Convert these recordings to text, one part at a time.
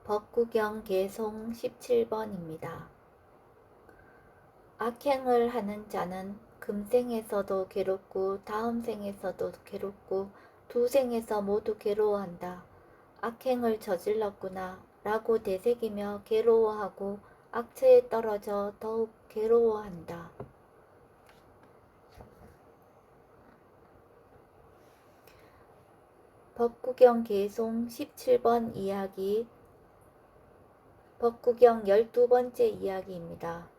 법구경 개송 17번입니다. 악행을 하는 자는 금생에서도 괴롭고 다음 생에서도 괴롭고 두 생에서 모두 괴로워한다. 악행을 저질렀구나 라고 되새기며 괴로워하고 악처에 떨어져 더욱 괴로워한다. 법구경 개송 17번 이야기, 법구경 12번째 이야기입니다.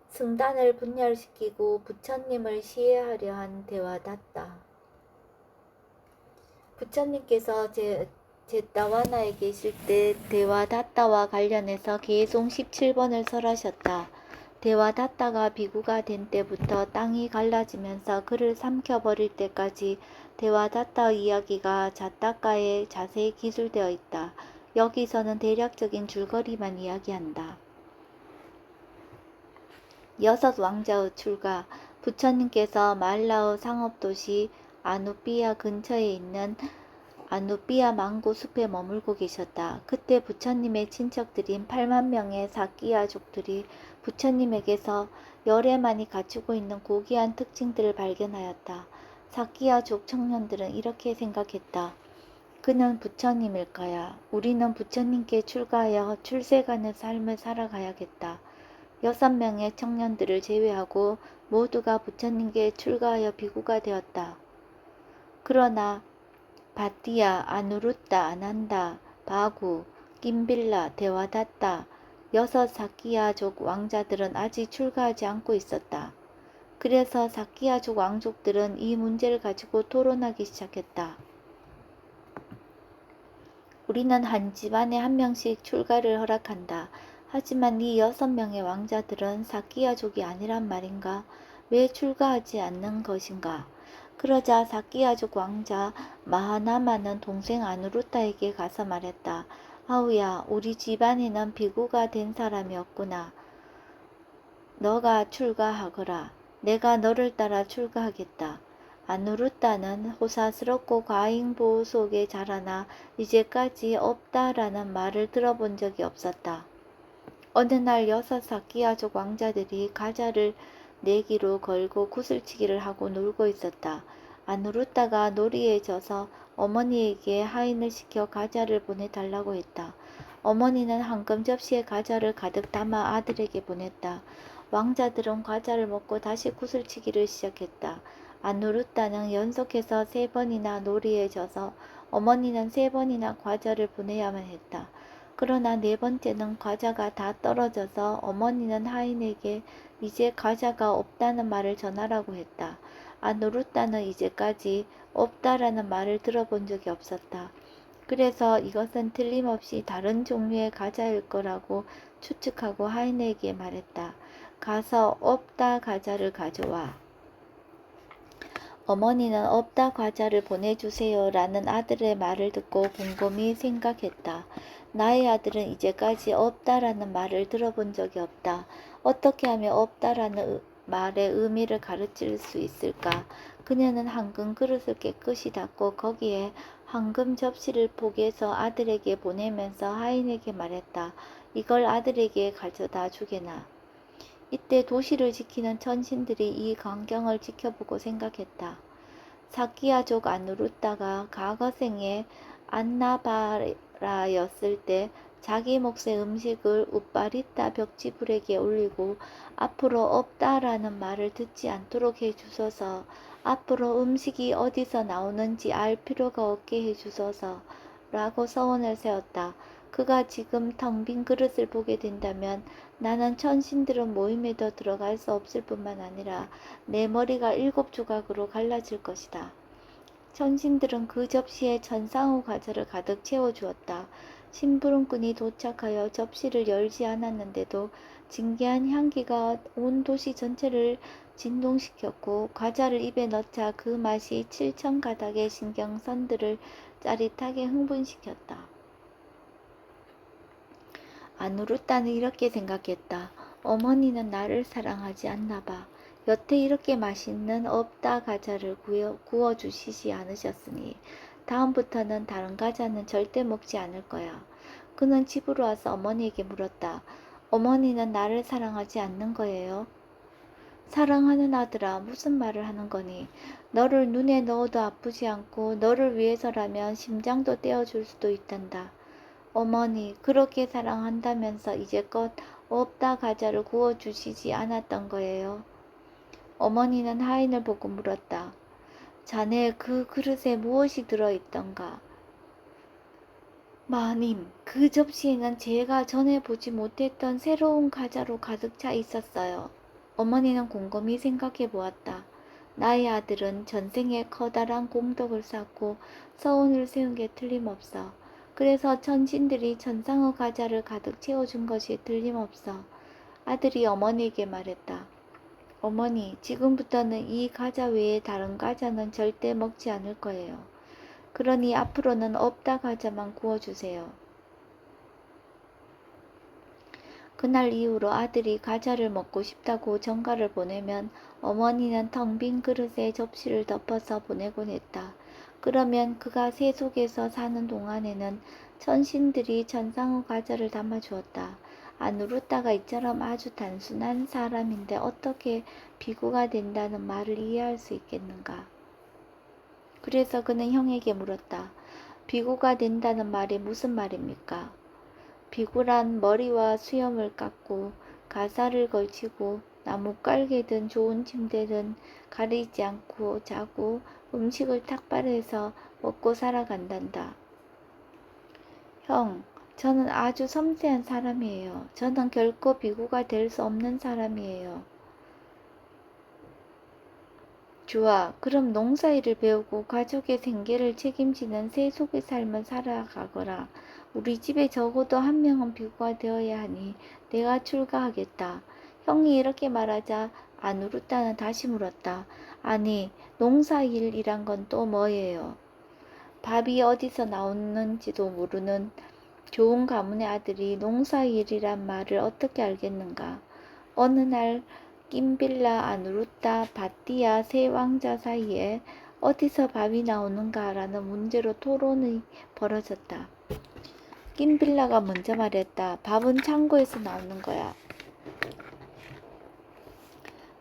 승단을 분열시키고 부처님을 시해하려 한 대화다따. 부처님께서 제따와나에 계실 때 대화다따와 관련해서 개송 17번을 설하셨다. 대화다따가 비구가 된 때부터 땅이 갈라지면서 그를 삼켜버릴 때까지 대화다따 이야기가 자따가에 자세히 기술되어 있다. 여기서는 대략적인 줄거리만 이야기한다. 6 왕자의 출가. 부처님께서 말라의 상업도시 아누비아 근처에 있는 아누비아 망고 숲에 머물고 계셨다. 그때 부처님의 친척들인 8만 명의 사끼야족들이 부처님에게서 열애만이 갖추고 있는 고귀한 특징들을 발견하였다. 사끼야족 청년들은 이렇게 생각했다. 그는 부처님일까야. 우리는 부처님께 출가하여 출세가는 삶을 살아가야겠다. 6명의 청년들을 제외하고 모두가 부처님께 출가하여 비구가 되었다. 그러나 바띠야, 아누루따, 아난다, 바구, 김빌라, 데와다따 6 사끼야족 왕자들은 아직 출가하지 않고 있었다. 그래서 사끼야족 왕족들은 이 문제를 가지고 토론하기 시작했다. 우리는 한 집안에 한 명씩 출가를 허락한다. 하지만 이 6명의 왕자들은 사끼야족이 아니란 말인가? 왜 출가하지 않는 것인가? 그러자 사끼야족 왕자 마하나마는 동생 아누루타에게 가서 말했다. 아우야, 우리 집안에는 비구가 된 사람이 없구나. 너가 출가하거라. 내가 너를 따라 출가하겠다. 아누루타는 호사스럽고 과잉보호 속에 자라나 이제까지 없다라는 말을 들어본 적이 없었다. 어느 날 6 사끼야족 왕자들이 가자를 내기로 걸고 구슬치기를 하고 놀고 있었다. 아누루타가 놀이에 져서 어머니에게 하인을 시켜 가자를 보내달라고 했다. 어머니는 황금 접시에 가자를 가득 담아 아들에게 보냈다. 왕자들은 과자를 먹고 다시 구슬치기를 시작했다. 아누루타는 연속해서 3번이나 놀이에 져서 어머니는 3번이나 과자를 보내야만 했다. 그러나 4번째는 과자가 다 떨어져서 어머니는 하인에게 이제 과자가 없다는 말을 전하라고 했다. 아누루타는 이제까지 없다라는 말을 들어본 적이 없었다. 그래서 이것은 틀림없이 다른 종류의 과자일 거라고 추측하고 하인에게 말했다. 가서 없다 과자를 가져와. 어머니는 없다 과자를 보내주세요 라는 아들의 말을 듣고 곰곰이 생각했다. 나의 아들은 이제까지 없다라는 말을 들어본 적이 없다. 어떻게 하면 없다라는 말의 의미를 가르칠 수 있을까? 그녀는 황금 그릇을 깨끗이 닦고 거기에 황금 접시를 포개서 아들에게 보내면서 하인에게 말했다. 이걸 아들에게 가져다 주게나. 이때 도시를 지키는 천신들이 이 광경을 지켜보고 생각했다. 사끼야족 아누루타가 과거생에 안나바라였을 때 자기 몫의 음식을 우빠리타 벽지불에게 올리고 앞으로 없다라는 말을 듣지 않도록 해주소서. 앞으로 음식이 어디서 나오는지 알 필요가 없게 해주소서 라고 서원을 세웠다. 그가 지금 텅 빈 그릇을 보게 된다면 나는 천신들은 모임에도 들어갈 수 없을 뿐만 아니라 내 머리가 7 조각으로 갈라질 것이다. 천신들은 그 접시에 천상우 과자를 가득 채워주었다. 심부름꾼이 도착하여 접시를 열지 않았는데도 진귀한 향기가 온 도시 전체를 진동시켰고 과자를 입에 넣자 그 맛이 7,000가닥의 신경선들을 짜릿하게 흥분시켰다. 아누루타는 이렇게 생각했다. 어머니는 나를 사랑하지 않나봐. 여태 이렇게 맛있는 없다 과자를 구워주시지 않으셨으니 다음부터는 다른 과자는 절대 먹지 않을 거야. 그는 집으로 와서 어머니에게 물었다. 어머니는 나를 사랑하지 않는 거예요? 사랑하는 아들아, 무슨 말을 하는 거니? 너를 눈에 넣어도 아프지 않고 너를 위해서라면 심장도 떼어줄 수도 있단다. 어머니, 그렇게 사랑한다면서 이제껏 없다 가자를 구워주시지 않았던 거예요. 어머니는 하인을 보고 물었다. 자네 그 그릇에 무엇이 들어있던가? 마님, 그 접시에는 제가 전에 보지 못했던 새로운 과자로 가득 차 있었어요. 어머니는 곰곰이 생각해 보았다. 나의 아들은 전생에 커다란 공덕을 쌓고 서운을 세운 게 틀림없어. 그래서 천신들이 천상의 과자를 가득 채워준 것이 틀림없어. 아들이 어머니에게 말했다. 어머니, 지금부터는 이 과자 외에 다른 과자는 절대 먹지 않을 거예요. 그러니 앞으로는 없다 과자만 구워주세요. 그날 이후로 아들이 과자를 먹고 싶다고 전가를 보내면 어머니는 텅 빈 그릇에 접시를 덮어서 보내곤 했다. 그러면 그가 새 속에서 사는 동안에는 천신들이 천상의 과자를 담아주었다. 아누르타가 이처럼 아주 단순한 사람인데 어떻게 비구가 된다는 말을 이해할 수 있겠는가? 그래서 그는 형에게 물었다. 비구가 된다는 말이 무슨 말입니까? 비구란 머리와 수염을 깎고 가사를 걸치고 나무 깔개든 좋은 침대든 가리지 않고 자고 음식을 탁발해서 먹고 살아간단다. 형, 저는 아주 섬세한 사람이에요. 저는 결코 비구가 될 수 없는 사람이에요. 좋아. 그럼 농사일을 배우고 가족의 생계를 책임지는 세속의 삶을 살아가거라. 우리 집에 적어도 한 명은 비구가 되어야 하니 내가 출가하겠다. 형이 이렇게 말하자 아누르타는 다시 물었다. 아니, 농사일이란 건 또 뭐예요? 밥이 어디서 나오는지도 모르는 좋은 가문의 아들이 농사일이란 말을 어떻게 알겠는가? 어느 날 김빌라 아누루타 바띠아 세 왕자 사이에 어디서 밥이 나오는가라는 문제로 토론이 벌어졌다. 김빌라가 먼저 말했다. 밥은 창고에서 나오는 거야.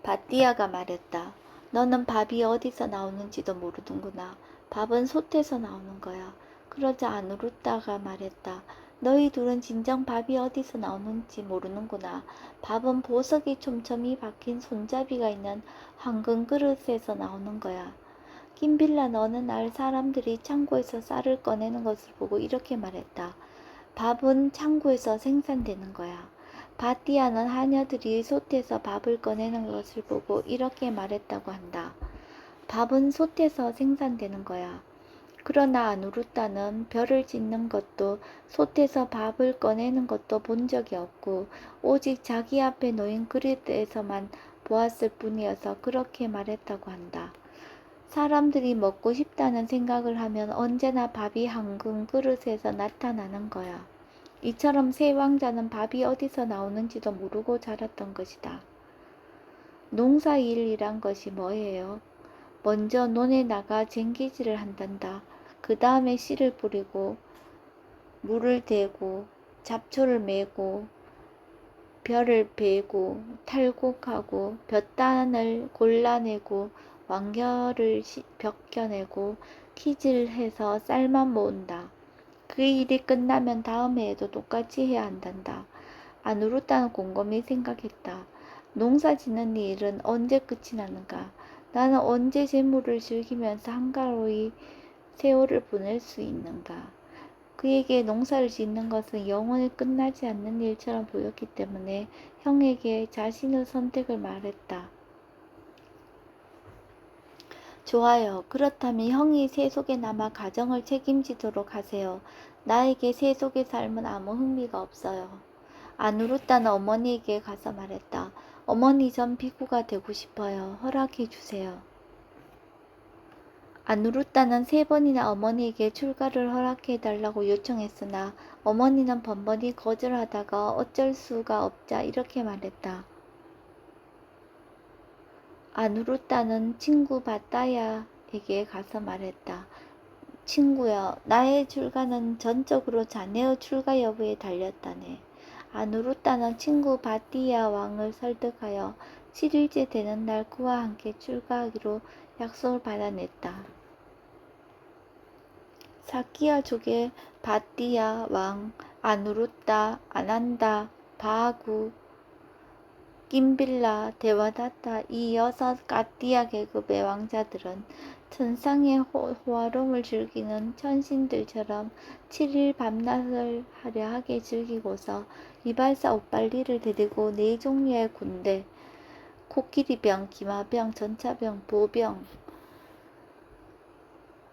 바띠아가 말했다. 너는 밥이 어디서 나오는지도 모르는구나. 밥은 솥에서 나오는 거야. 그러자 아누루타가 말했다. 너희 둘은 진정 밥이 어디서 나오는지 모르는구나. 밥은 보석이 촘촘히 박힌 손잡이가 있는 황금 그릇에서 나오는 거야. 김빌라는 어느 날 사람들이 창고에서 쌀을 꺼내는 것을 보고 이렇게 말했다. 밥은 창고에서 생산되는 거야. 바띠아는 하녀들이 솥에서 밥을 꺼내는 것을 보고 이렇게 말했다고 한다. 밥은 솥에서 생산되는 거야. 그러나 아누루타는 별을 짓는 것도 솥에서 밥을 꺼내는 것도 본 적이 없고 오직 자기 앞에 놓인 그릇에서만 보았을 뿐이어서 그렇게 말했다고 한다. 사람들이 먹고 싶다는 생각을 하면 언제나 밥이 황금 그릇에서 나타나는 거야. 이처럼 세 왕자는 밥이 어디서 나오는지도 모르고 자랐던 것이다. 농사일이란 것이 뭐예요? 먼저 논에 나가 쟁기질을 한단다. 그 다음에 씨를 뿌리고 물을 대고 잡초를 메고 벼를 베고 탈곡하고 볕단을 골라내고 왕겨를 벗겨내고 키질해서 쌀만 모은다. 그 일이 끝나면 다음 해에도 똑같이 해야 한단다. 아누르타는 곰곰이 생각했다. 농사 짓는 일은 언제 끝이 나는가? 나는 언제 재물을 즐기면서 한가로이 세월을 보낼 수 있는가? 그에게 농사를 짓는 것은 영원히 끝나지 않는 일처럼 보였기 때문에 형에게 자신의 선택을 말했다. 좋아요. 그렇다면 형이 세속에 남아 가정을 책임지도록 하세요. 나에게 세속의 삶은 아무 흥미가 없어요. 아누르타는 어머니에게 가서 말했다. 어머니, 전 비구가 되고 싶어요. 허락해 주세요. 아누르타는 3번이나 어머니에게 출가를 허락해 달라고 요청했으나 어머니는 번번이 거절하다가 어쩔 수가 없자 이렇게 말했다. 아누르타는 친구 바따야에게 가서 말했다. 친구여, 나의 출가는 전적으로 자네의 출가 여부에 달렸다네. 아누루타는 친구 바띠야 왕을 설득하여 7일째 되는 날 그와 함께 출가하기로 약속을 받아냈다. 사키야족의 바띠야 왕, 아누루타, 아난다, 바하구, 김빌라, 데와다타 이 6 까띠아 계급의 왕자들은 천상의 호화로움을 즐기는 천신들처럼 7일 밤낮을 화려하게 즐기고서 이발사 옥발리를 데리고 4종류의 군대, 코끼리병, 기마병, 전차병, 보병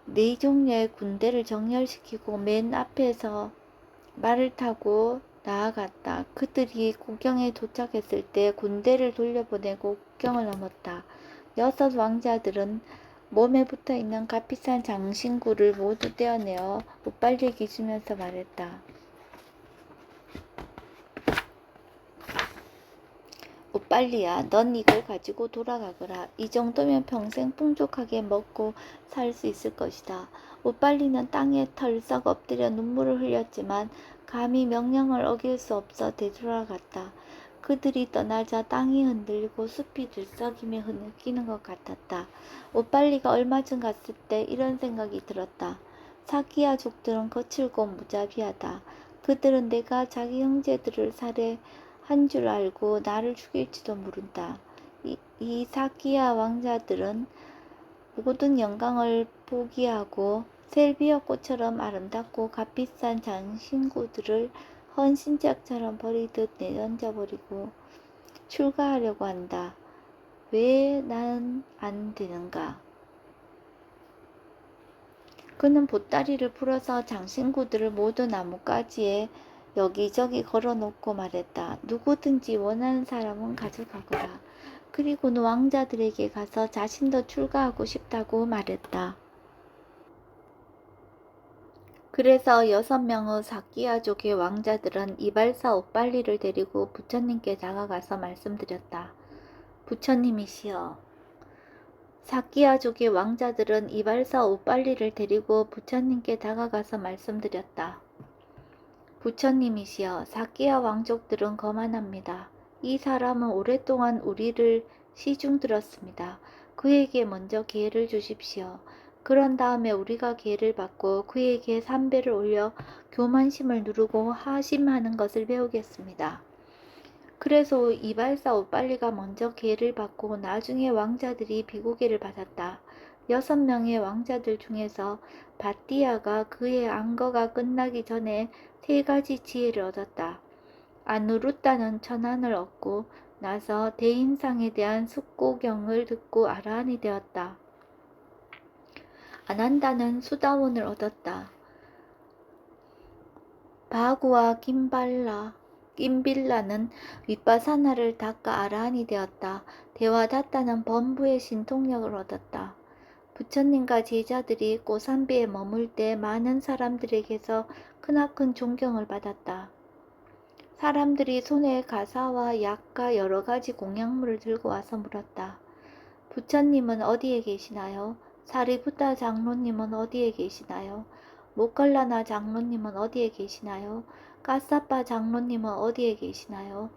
4종류의 군대를 정렬시키고 맨 앞에서 말을 타고 나아갔다. 그들이 국경에 도착했을 때 군대를 돌려보내고 국경을 넘었다. 6 왕자들은 몸에 붙어있는 값비싼 장신구를 모두 떼어내어 옷빨리에게 주면서 말했다. 옷빨리야, 넌 이걸 가지고 돌아가거라. 이 정도면 평생 풍족하게 먹고 살 수 있을 것이다. 옷빨리는 땅에 털썩 엎드려 눈물을 흘렸지만 감히 명령을 어길 수 없어 되돌아갔다. 그들이 떠나자 땅이 흔들리고 숲이 들썩이며 흐느끼는 것 같았다. 옷빨리가 얼마 전 갔을 때 이런 생각이 들었다. 사키야족들은 거칠고 무자비하다. 그들은 내가 자기 형제들을 살해한 줄 알고 나를 죽일지도 모른다. 이 사키야 왕자들은 모든 영광을 포기하고 셀비어 꽃처럼 아름답고 값비싼 장신구들을 헌신짝처럼 버리듯 내던져버리고 출가하려고 한다. 왜 난 안 되는가? 그는 보따리를 풀어서 장신구들을 모두 나뭇가지에 여기저기 걸어놓고 말했다. 누구든지 원하는 사람은 가져가거라. 그리고는 왕자들에게 가서 자신도 출가하고 싶다고 말했다. 그래서 6명의 사키야족의 왕자들은 이발사 옥발리를 데리고 부처님께 다가가서 말씀드렸다. 부처님이시여, 사키야족의 왕자들은 이발사 옥발리를 데리고 부처님께 다가가서 말씀드렸다. 부처님이시여, 사키야 왕족들은 거만합니다. 이 사람은 오랫동안 우리를 시중들었습니다. 그에게 먼저 기회를 주십시오. 그런 다음에 우리가 기회를 받고 그에게 3배를 올려 교만심을 누르고 하심하는 것을 배우겠습니다. 그래서 이발사 옷빨리가 먼저 기회를 받고 나중에 왕자들이 비고개를 받았다. 6명의 왕자들 중에서 바띠아가 그의 안거가 끝나기 전에 3가지 지혜를 얻었다. 아누루타는 천안을 얻고 나서 대인상에 대한 숙고경을 듣고 아라한이 되었다. 아난다는 수다원을 얻었다. 바구와 김빌라는 윗바사나를 닦아 아라한이 되었다. 데와다타는 범부의 신통력을 얻었다. 부처님과 제자들이 고산비에 머물 때 많은 사람들에게서 크나큰 존경을 받았다. 사람들이 손에 가사와 약과 여러 가지 공약물을 들고 와서 물었다. 부처님은 어디에 계시나요? 사리부타 장로님은 어디에 계시나요? 모칼라나 장로님은 어디에 계시나요? 까사빠 장로님은 어디에 계시나요?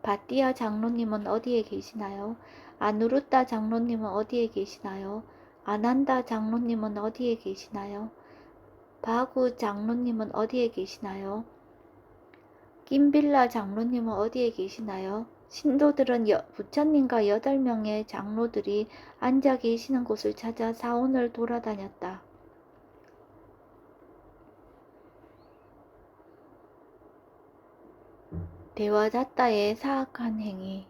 바띠아 장로님은 어디에 계시나요? 아누루타 장로님은 어디에 계시나요? 아난다 장로님은 어디에 계시나요? 바구 장로님은 어디에 계시나요? 김빌라 장로님은 어디에 계시나요? 신도들은 부처님과 8명의 장로들이 앉아 계시는 곳을 찾아 사원을 돌아다녔다. 데와다타의 사악한 행위.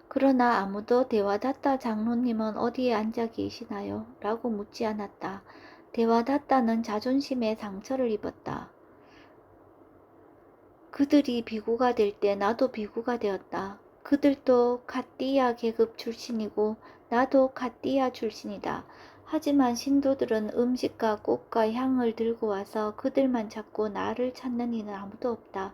그러나 아무도 데와다타 장로님은 어디에 앉아 계시나요? 라고 묻지 않았다. 데와다타는 자존심에 상처를 입었다. 그들이 비구가 될 때 나도 비구가 되었다. 그들도 카띠야 계급 출신이고 나도 카띠야 출신이다. 하지만 신도들은 음식과 꽃과 향을 들고 와서 그들만 찾고 나를 찾는 이는 아무도 없다.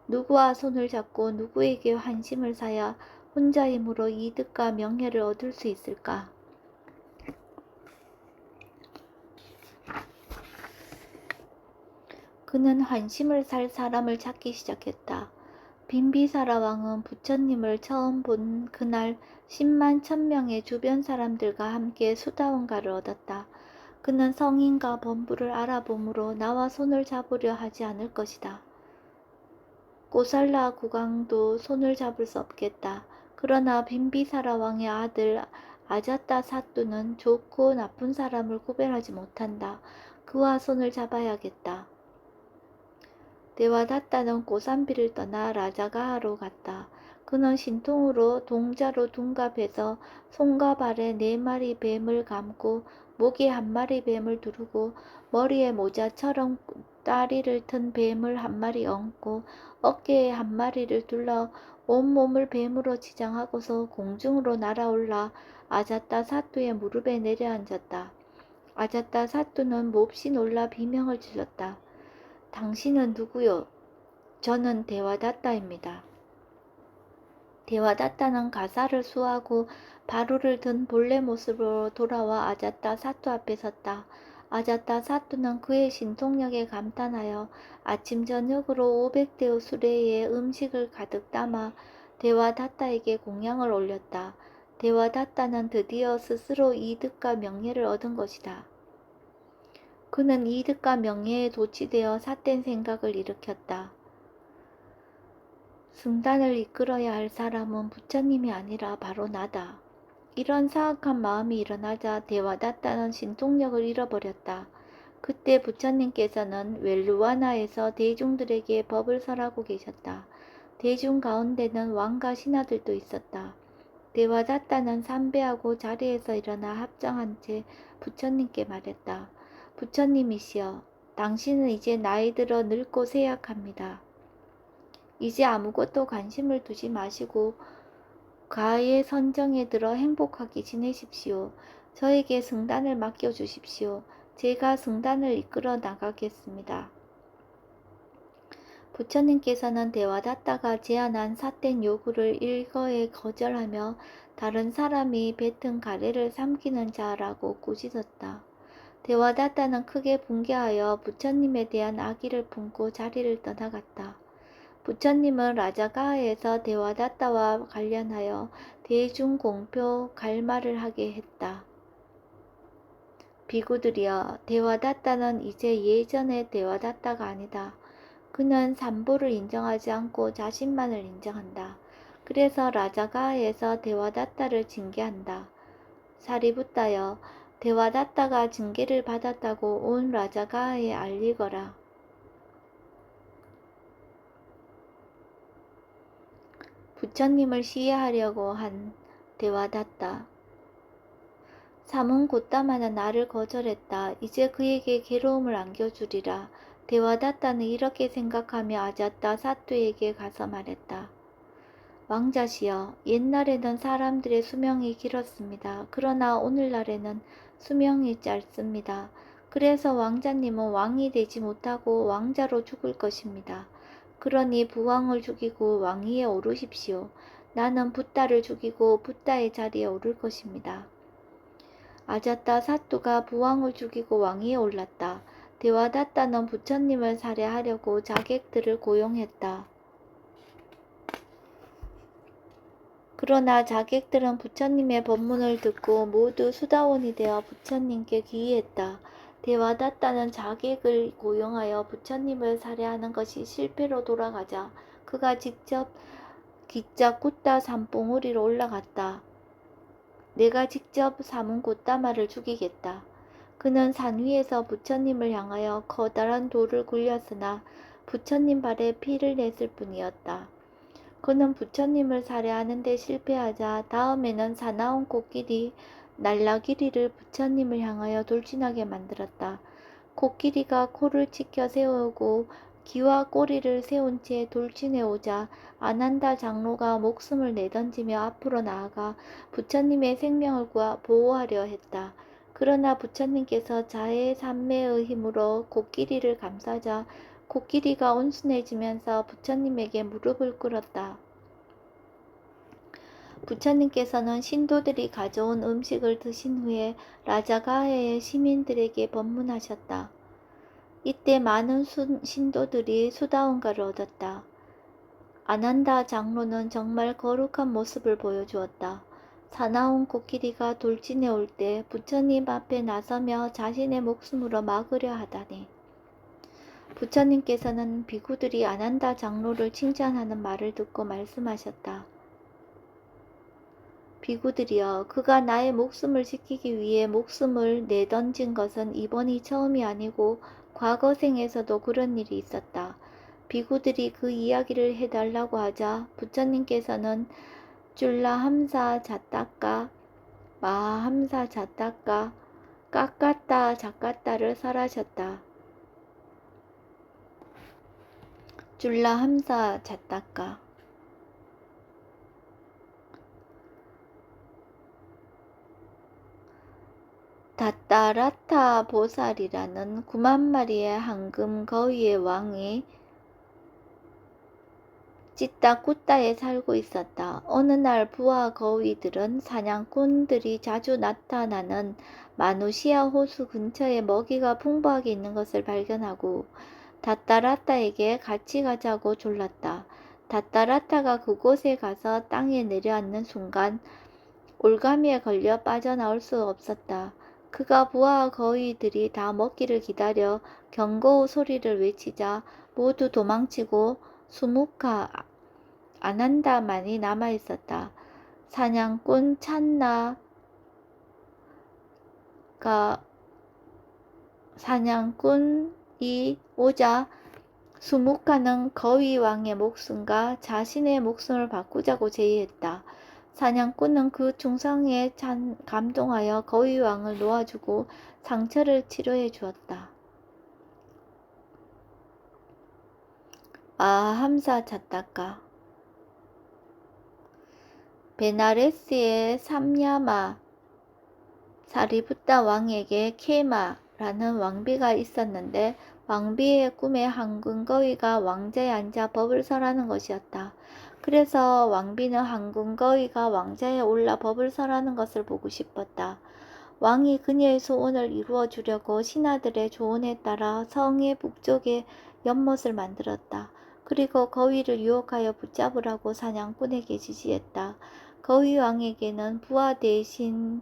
누구와 손을 잡고 누구에게 환심을 사야 혼자 힘으로 이득과 명예를 얻을 수 있을까? 그는 환심을 살 사람을 찾기 시작했다. 빈비사라 왕은 부처님을 처음 본 그날 10만 1000명의 주변 사람들과 함께 수다원가를 얻었다. 그는 성인과 범부를 알아보므로 나와 손을 잡으려 하지 않을 것이다. 고살라 국왕도 손을 잡을 수 없겠다. 그러나 빈비사라 왕의 아들 아자타 사뚜는 좋고 나쁜 사람을 구별하지 못한다. 그와 손을 잡아야겠다. 데와다타는 고산비를 떠나 라자가하로 갔다. 그는 신통으로 동자로 둔갑해서 손과 발에 4마리 뱀을 감고 목에 1마리 뱀을 두르고 머리에 모자처럼 다리를 튼 뱀을 1마리 얹고 어깨에 1마리를 둘러 온몸을 뱀으로 치장하고서 공중으로 날아올라 아자타 사뚜의 무릎에 내려앉았다. 아자타 사뚜는 몹시 놀라 비명을 질렀다. 당신은 누구요? 저는 데와다타입니다. 데와다타는 가사를 수하고 바루를 든 본래 모습으로 돌아와 아자타 사뚜 앞에 섰다. 아자타 사뚜는 그의 신통력에 감탄하여 아침 저녁으로 500대의 수레에 음식을 가득 담아 데와다타에게 공양을 올렸다. 데와다타는 드디어 스스로 이득과 명예를 얻은 것이다. 그는 이득과 명예에 도취되어 삿된 생각을 일으켰다. 승단을 이끌어야 할 사람은 부처님이 아니라 바로 나다. 이런 사악한 마음이 일어나자 데와다타는 신통력을 잃어버렸다. 그때 부처님께서는 웰루와나에서 대중들에게 법을 설하고 계셨다. 대중 가운데는 왕과 신하들도 있었다. 데와다타는 삼배하고 자리에서 일어나 합장한 채 부처님께 말했다. 부처님이시여, 당신은 이제 나이 들어 늙고 쇠약합니다. 이제 아무것도 관심을 두지 마시고 가의 선정에 들어 행복하게 지내십시오. 저에게 승단을 맡겨주십시오. 제가 승단을 이끌어 나가겠습니다. 부처님께서는 데와다타가 제안한 삿된 요구를 일거에 거절하며 다른 사람이 뱉은 가래를 삼키는 자라고 꾸짖었다. 데와다타는 크게 분개하여 부처님에 대한 악의를 품고 자리를 떠나갔다. 부처님은 라자가에서 데와다타와 관련하여 대중공표 갈말을 하게 했다. 비구들이여, 데와다타는 이제 예전의 데와다타가 아니다. 그는 삼보를 인정하지 않고 자신만을 인정한다. 그래서 라자가에서 데와다타를 징계한다. 사리부타여, 데와다타가 징계를 받았다고 온 라자가에 알리거라. 부처님을 시해하려고 한 데와다타. 사문고타마는 나를 거절했다. 이제 그에게 괴로움을 안겨주리라. 데와다타는 이렇게 생각하며 아자타 사뚜에게 가서 말했다. 왕자시여, 옛날에는 사람들의 수명이 길었습니다. 그러나 오늘날에는 수명이 짧습니다. 그래서 왕자님은 왕이 되지 못하고 왕자로 죽을 것입니다. 그러니 부왕을 죽이고 왕위에 오르십시오. 나는 붓다를 죽이고 붓다의 자리에 오를 것입니다. 아자타 사뚜가 부왕을 죽이고 왕위에 올랐다. 데와다타는 부처님을 살해하려고 자객들을 고용했다. 그러나 자객들은 부처님의 법문을 듣고 모두 수다원이 되어 부처님께 귀의했다. 데와다타는 자객을 고용하여 부처님을 살해하는 것이 실패로 돌아가자 그가 직접 기짜 굿다 산봉우리로 올라갔다. 내가 직접 사문고타마를 죽이겠다. 그는 산 위에서 부처님을 향하여 커다란 돌을 굴렸으나 부처님 발에 피를 냈을 뿐이었다. 그는 부처님을 살해하는 데 실패하자 다음에는 사나운 코끼리 날라기리를 부처님을 향하여 돌진하게 만들었다. 코끼리가 코를 치켜 세우고 귀와 꼬리를 세운 채 돌진해 오자 아난다 장로가 목숨을 내던지며 앞으로 나아가 부처님의 생명을 보호하려 했다. 그러나 부처님께서 자해 삼매의 힘으로 코끼리를 감싸자 코끼리가 온순해지면서 부처님에게 무릎을 꿇었다. 부처님께서는 신도들이 가져온 음식을 드신 후에 라자가해의 시민들에게 법문하셨다. 이때 많은 신도들이 수다원가를 얻었다. 아난다 장로는 정말 거룩한 모습을 보여주었다. 사나운 코끼리가 돌진해 올 때 부처님 앞에 나서며 자신의 목숨으로 막으려 하다니. 부처님께서는 비구들이 아난다 장로를 칭찬하는 말을 듣고 말씀하셨다. 비구들이여, 그가 나의 목숨을 지키기 위해 목숨을 내던진 것은 이번이 처음이 아니고 과거 생에서도 그런 일이 있었다. 비구들이 그 이야기를 해달라고 하자 부처님께서는 줄라 함사 자따까 마하 함사 자따까 깎았다 작갔다를 설하셨다. 줄라 함사 자따까 다따라타 보살이라는 9만 마리의 황금 거위의 왕이 찌따꾸따에 살고 있었다. 어느 날 부하 거위들은 사냥꾼들이 자주 나타나는 마누시아 호수 근처에 먹이가 풍부하게 있는 것을 발견하고 다따라타에게 같이 가자고 졸랐다. 다따라타가 그곳에 가서 땅에 내려앉는 순간 올가미에 걸려 빠져나올 수 없었다. 그가 부하 거위들이 다 먹기를 기다려 경고의 소리를 외치자 모두 도망치고 수묵하 아난다만이 남아있었다. 사냥꾼 찬나가 사냥꾼이 오자 수묵하는 거위왕의 목숨과 자신의 목숨을 바꾸자고 제의했다. 사냥꾼은 그 충성에 감동하여 거위왕을 놓아주고 상처를 치료해 주었다. 함사 찾다까 베나레스의 삼야마 사리붓다 왕에게 케마라는 왕비가 있었는데 왕비의 꿈에 황금거위가 왕자에 앉아 법을 설하는 것이었다. 그래서 왕비는 황금거위가 왕자에 올라 법을 설하는 것을 보고 싶었다. 왕이 그녀의 소원을 이루어 주려고 신하들의 조언에 따라 성의 북쪽에 연못을 만들었다. 그리고 거위를 유혹하여 붙잡으라고 사냥꾼에게 지시했다. 거위 왕에게는 부하 대신인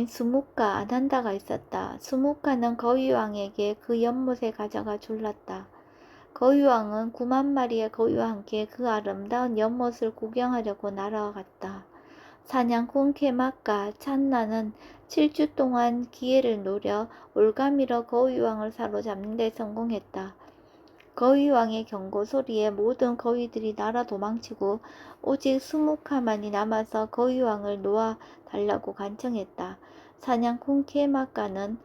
수묵가 아난다가 있었다. 수묵가는 거위 왕에게 그 연못에 가져가 졸랐다. 거위 왕은 9만 마리의 거위와 함께 그 아름다운 연못을 구경하려고 날아갔다. 사냥꾼 케마카 찬나는 7주 동안 기회를 노려 올가미로 거위왕을 사로잡는 데 성공했다. 거위왕의 경고 소리에 모든 거위들이 날아 도망치고 오직 수묵하만이 남아서 거위왕을 놓아 달라고 간청했다. 사냥꾼 케마카는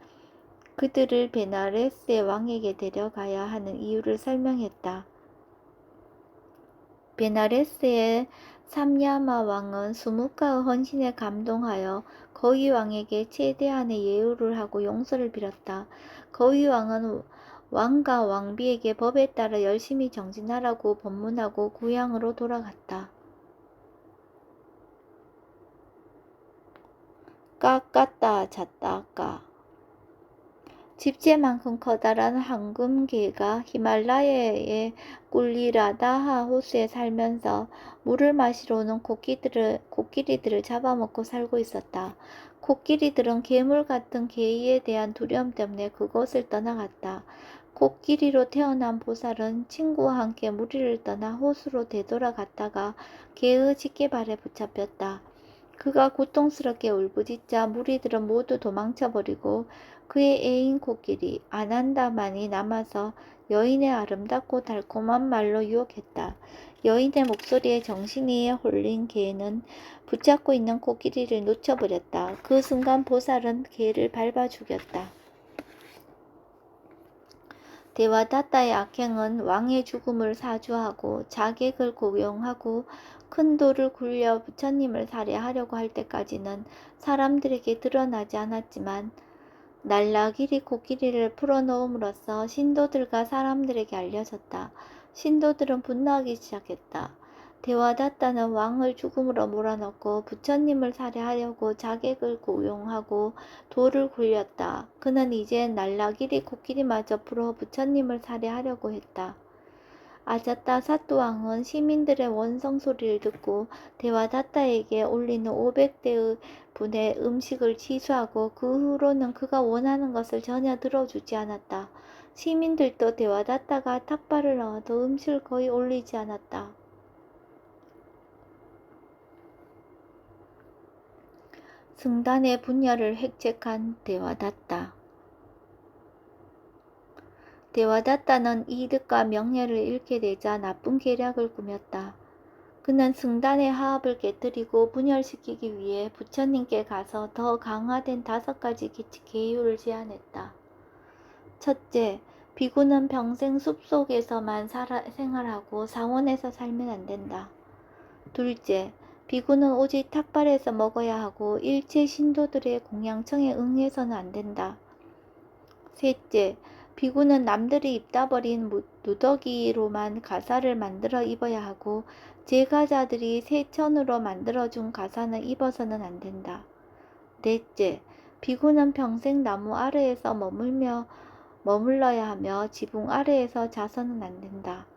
그들을 베나레스의 왕에게 데려가야 하는 이유를 설명했다. 베나레스의 삼야마 왕은 수묵가의 헌신에 감동하여 거위 왕에게 최대한의 예우를 하고 용서를 빌었다. 거위 왕은 왕과 왕비에게 법에 따라 열심히 정진하라고 법문하고 고향으로 돌아갔다. 깎았다 잤다까 집채만큼 커다란 황금개가 히말라야의 꿀리라다하 호수에 살면서 물을 마시러 오는 코끼리들을 잡아먹고 살고 있었다. 코끼리들은 괴물 같은 개에 대한 두려움 때문에 그곳을 떠나갔다. 코끼리로 태어난 보살은 친구와 함께 무리를 떠나 호수로 되돌아갔다가 개의 짖개발에 붙잡혔다. 그가 고통스럽게 울부짖자 무리들은 모두 도망쳐버리고 그의 애인 코끼리 아난다만이 남아서 여인의 아름답고 달콤한 말로 유혹했다. 여인의 목소리에 정신이 홀린 개는 붙잡고 있는 코끼리를 놓쳐버렸다. 그 순간 보살은 개를 밟아 죽였다. 데와다타의 악행은 왕의 죽음을 사주하고 자객을 고용하고 큰 돌을 굴려 부처님을 살해하려고 할 때까지는 사람들에게 드러나지 않았지만 날라길이 코끼리를 풀어놓음으로써 신도들과 사람들에게 알려졌다. 신도들은 분노하기 시작했다. 데와다타는 왕을 죽음으로 몰아넣고 부처님을 살해하려고 자객을 고용하고 돌을 굴렸다. 그는 이제 날라길이 코끼리마저 풀어 부처님을 살해하려고 했다. 아자타 사또왕은 시민들의 원성 소리를 듣고 데와다타에게 올리는 500대 분의 음식을 취소하고 그 후로는 그가 원하는 것을 전혀 들어주지 않았다. 시민들도 데와다타가 탁발을 넣어도 음식을 거의 올리지 않았다. 승단의 분열을 획책한 데와다타. 데와다타는 이득과 명예를 잃게 되자 나쁜 계략을 꾸몄다. 그는 승단의 화합을 깨뜨리고 분열시키기 위해 부처님께 가서 더 강화된 5가지 계율을 제안했다. 첫째, 비구는 평생 숲속에서만 생활하고 사원에서 살면 안 된다. 둘째, 비구는 오직 탁발에서 먹어야 하고 일체 신도들의 공양청에 응해서는 안 된다. 셋째, 비구는 남들이 입다 버린 누더기로만 가사를 만들어 입어야 하고 제가자들이 새천으로 만들어준 가사는 입어서는 안 된다. 넷째, 비구는 평생 나무 아래에서 머물러야 하며 지붕 아래에서 자서는 안 된다.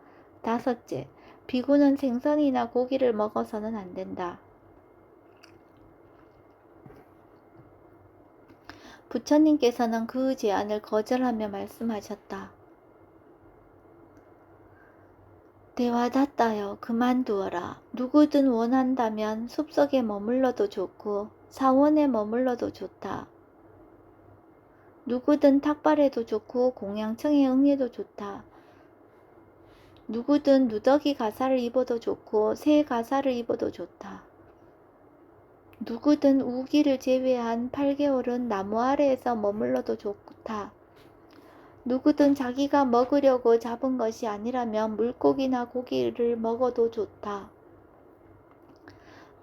다섯째, 비구는 생선이나 고기를 먹어서는 안 된다. 부처님께서는 그 제안을 거절하며 말씀하셨다. 데와다타여, 그만두어라. 누구든 원한다면 숲속에 머물러도 좋고 사원에 머물러도 좋다. 누구든 탁발해도 좋고 공양청에 응해도 좋다. 누구든 누더기 가사를 입어도 좋고 새 가사를 입어도 좋다. 누구든 우기를 제외한 8개월은 나무 아래에서 머물러도 좋다. 누구든 자기가 먹으려고 잡은 것이 아니라면 물고기나 고기를 먹어도 좋다.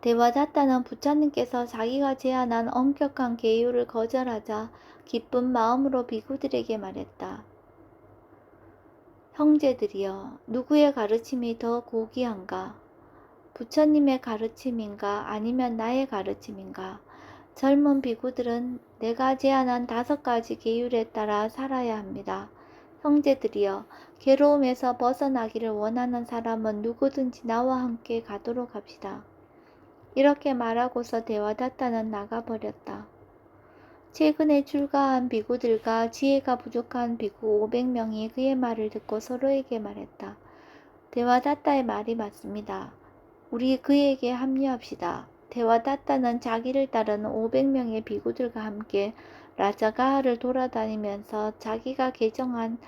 데와다타는 부처님께서 자기가 제안한 엄격한 계율을 거절하자 기쁜 마음으로 비구들에게 말했다. 형제들이여, 누구의 가르침이 더 고귀한가? 부처님의 가르침인가 아니면 나의 가르침인가? 젊은 비구들은 내가 제안한 5가지 계율에 따라 살아야 합니다. 형제들이여, 괴로움에서 벗어나기를 원하는 사람은 누구든지 나와 함께 가도록 합시다. 이렇게 말하고서 데와다타는 나가버렸다. 최근에 출가한 비구들과 지혜가 부족한 비구 500명이 그의 말을 듣고 서로에게 말했다. 데와다타의 말이 맞습니다. 우리 그에게 합류합시다. 데와다타는 자기를 따르는 500명의 비구들과 함께 라자가하를 돌아다니면서 자기가 제정한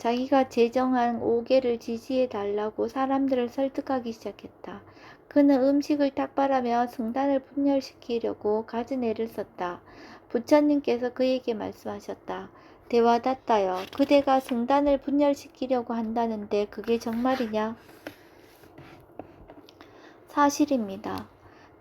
5계를 지지해달라고 사람들을 설득하기 시작했다. 그는 음식을 탁발하며 승단을 분열시키려고 가진 애를 썼다. 부처님께서 그에게 말씀하셨다. 데와다타여, 그대가 승단을 분열시키려고 한다는데 그게 정말이냐? 사실입니다.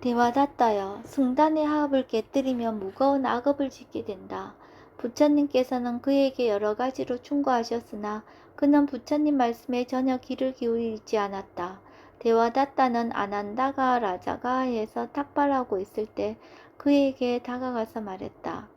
데와다타여, 승단의 화합을 깨뜨리면 무거운 악업을 짓게 된다. 부처님께서는 그에게 여러 가지로 충고하셨으나 그는 부처님 말씀에 전혀 귀를 기울이지 않았다. 데와다타는 아난다가 라자가에서 탁발하고 있을 때 그에게 다가가서 말했다.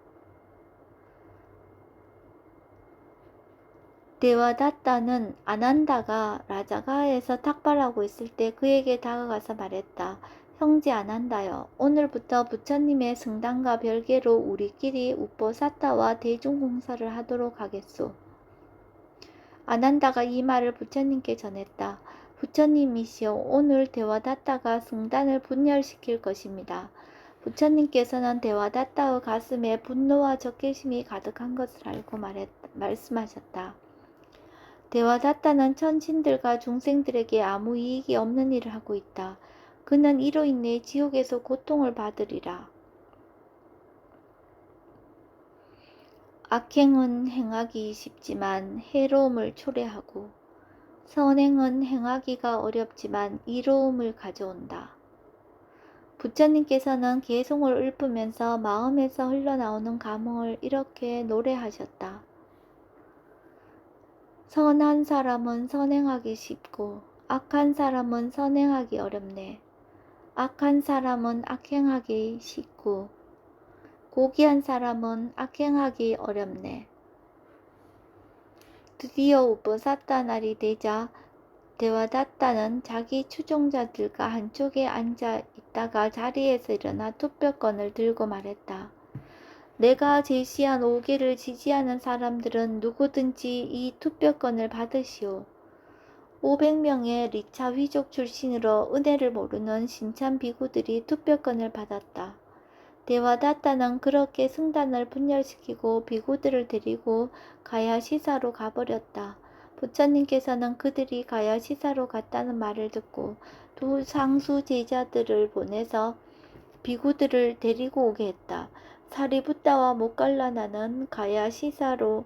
데와다타는 아난다가 라자가에서 탁발하고 있을 때 그에게 다가가서 말했다. 형제 아난다여, 오늘부터 부처님의 승단과 별개로 우리끼리 우포사타와 대중공사를 하도록 하겠소. 아난다가 이 말을 부처님께 전했다. 부처님이시여, 오늘 데와다타가 승단을 분열시킬 것입니다. 부처님께서는 데와다타의 가슴에 분노와 적개심이 가득한 것을 알고 말씀하셨다. 데와다타는 천신들과 중생들에게 아무 이익이 없는 일을 하고 있다. 그는 이로 인해 지옥에서 고통을 받으리라. 악행은 행하기 쉽지만 해로움을 초래하고 선행은 행하기가 어렵지만 이로움을 가져온다. 부처님께서는 개송을 읊으면서 마음에서 흘러나오는 감흥을 이렇게 노래하셨다. 선한 사람은 선행하기 쉽고 악한 사람은 선행하기 어렵네. 악한 사람은 악행하기 쉽고 고귀한 사람은 악행하기 어렵네. 드디어 우보사타 날이 되자 데와다타는 자기 추종자들과 한쪽에 앉아 있다가 자리에서 일어나 투표권을 들고 말했다. 내가 제시한 5개를 지지하는 사람들은 누구든지 이 투표권을 받으시오. 500명의 리차 휘족 출신으로 은혜를 모르는 신참 비구들이 투표권을 받았다. 데와다타는 그렇게 승단을 분열시키고 비구들을 데리고 가야시사로 가버렸다. 부처님께서는 그들이 가야시사로 갔다는 말을 듣고 두 상수 제자들을 보내서 비구들을 데리고 오게 했다. 사리부타와 모갈라나는 가야시사로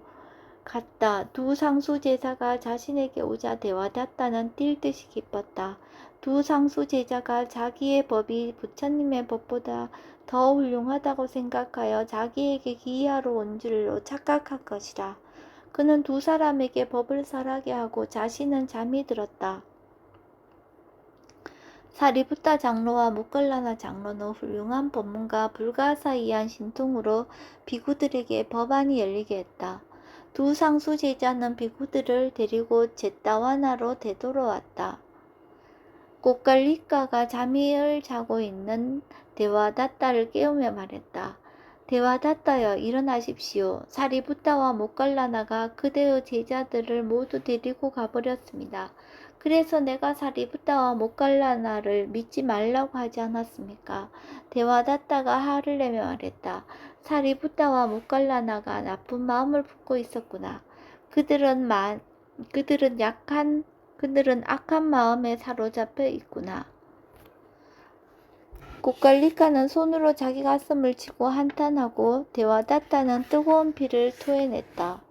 갔다. 두 상수 제자가 자신에게 오자 데와다타는 뛸 듯이 기뻤다. 두 상수 제자가 자기의 법이 부처님의 법보다 더 훌륭하다고 생각하여 자기에게 기이하러 온 줄로 착각한 것이라. 그는 두 사람에게 법을 설하게 하고 자신은 잠이 들었다. 사리부타 장로와 모갈라나 장로는 훌륭한 법문과 불가사의한 신통으로 비구들에게 법안이 열리게 했다. 두 상수 제자는 비구들을 데리고 제타와나로 되돌아왔다. 꽃갈리가가 잠을 자고 있는 데와다타를 깨우며 말했다. 데와다타여, 일어나십시오. 사리부타와 모갈라나가 그대의 제자들을 모두 데리고 가버렸습니다. 그래서 내가 사리부타와 모갈라나를 믿지 말라고 하지 않았습니까? 데와다타가 화를 내며 말했다. 사리부타와 모갈라나가 나쁜 마음을 품고 있었구나. 그들은 악한 마음에 사로잡혀 있구나. 꽃갈리가는 손으로 자기 가슴을 치고 한탄하고 데와다타는 뜨거운 피를 토해냈다.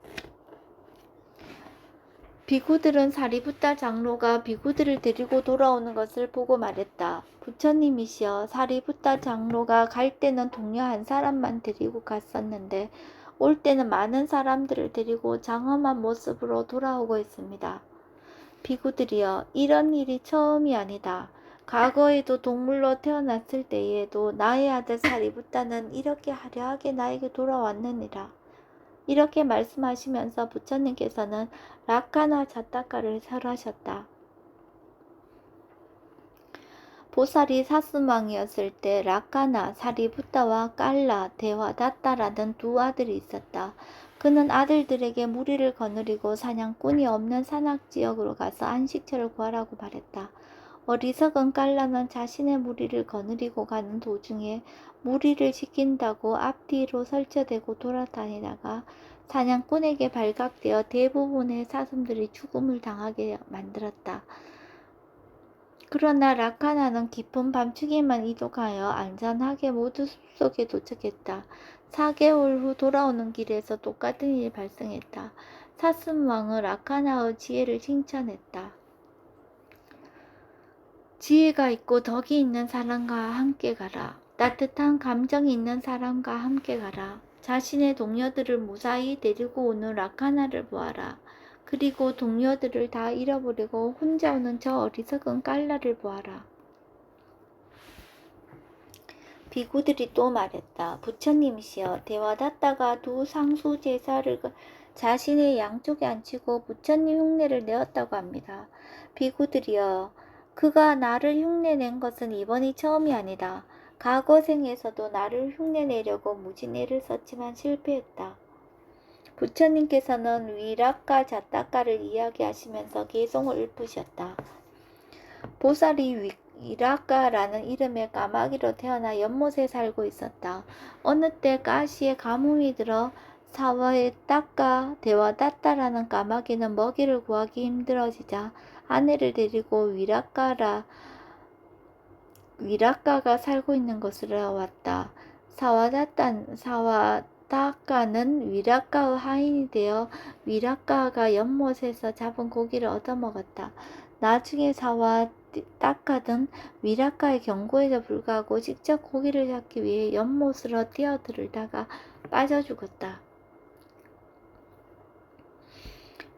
비구들은 사리부타 장로가 비구들을 데리고 돌아오는 것을 보고 말했다. 부처님이시여, 사리부타 장로가 갈 때는 동료 한 사람만 데리고 갔었는데 올 때는 많은 사람들을 데리고 장엄한 모습으로 돌아오고 있습니다. 비구들이여, 이런 일이 처음이 아니다. 과거에도 동물로 태어났을 때에도 나의 아들 사리부타는 이렇게 화려하게 나에게 돌아왔느니라. 이렇게 말씀하시면서 부처님께서는 라카나 자타카를 설하셨다. 보살이 사슴왕이었을 때 라카나, 사리부타와 깔라, 데와다타라는 두 아들이 있었다. 그는 아들들에게 무리를 거느리고 사냥꾼이 없는 산악지역으로 가서 안식처를 구하라고 말했다. 어리석은 깔라는 자신의 무리를 거느리고 가는 도중에 무리를 지킨다고 앞뒤로 설쳐대고 돌아다니다가 사냥꾼에게 발각되어 대부분의 사슴들이 죽음을 당하게 만들었다. 그러나 라카나는 깊은 밤중에만 이동하여 안전하게 모두 숲속에 도착했다. 4개월 후 돌아오는 길에서 똑같은 일이 발생했다. 사슴왕은 라카나의 지혜를 칭찬했다. 지혜가 있고 덕이 있는 사람과 함께 가라. 따뜻한 감정이 있는 사람과 함께 가라. 자신의 동료들을 무사히 데리고 오는 라카나를 보아라. 그리고 동료들을 다 잃어버리고 혼자 오는 저 어리석은 깔라를 보아라. 비구들이 또 말했다. 부처님이시여, 데와다타가 두 상수 제사를 자신의 양쪽에 앉히고 부처님 흉내를 내었다고 합니다. 비구들이여, 그가 나를 흉내낸 것은 이번이 처음이 아니다. 과거 생에서도 나를 흉내내려고 무진애를 썼지만 실패했다. 부처님께서는 위락과 자타카를 이야기하시면서 개성을 읊으셨다. 보살이 위락가라는 이름의 까마귀로 태어나 연못에 살고 있었다. 어느 때 가시에 가뭄이 들어 사와에 따까 데와다타라는 까마귀는 먹이를 구하기 힘들어지자 아내를 데리고 위락가가 살고 있는 곳으로 왔다. 사와다카는 위락가의 하인이 되어 위락가가 연못에서 잡은 고기를 얻어먹었다. 나중에 사와다카는 위락가의 경고에도 불구하고 직접 고기를 잡기 위해 연못으로 뛰어들다가 빠져 죽었다.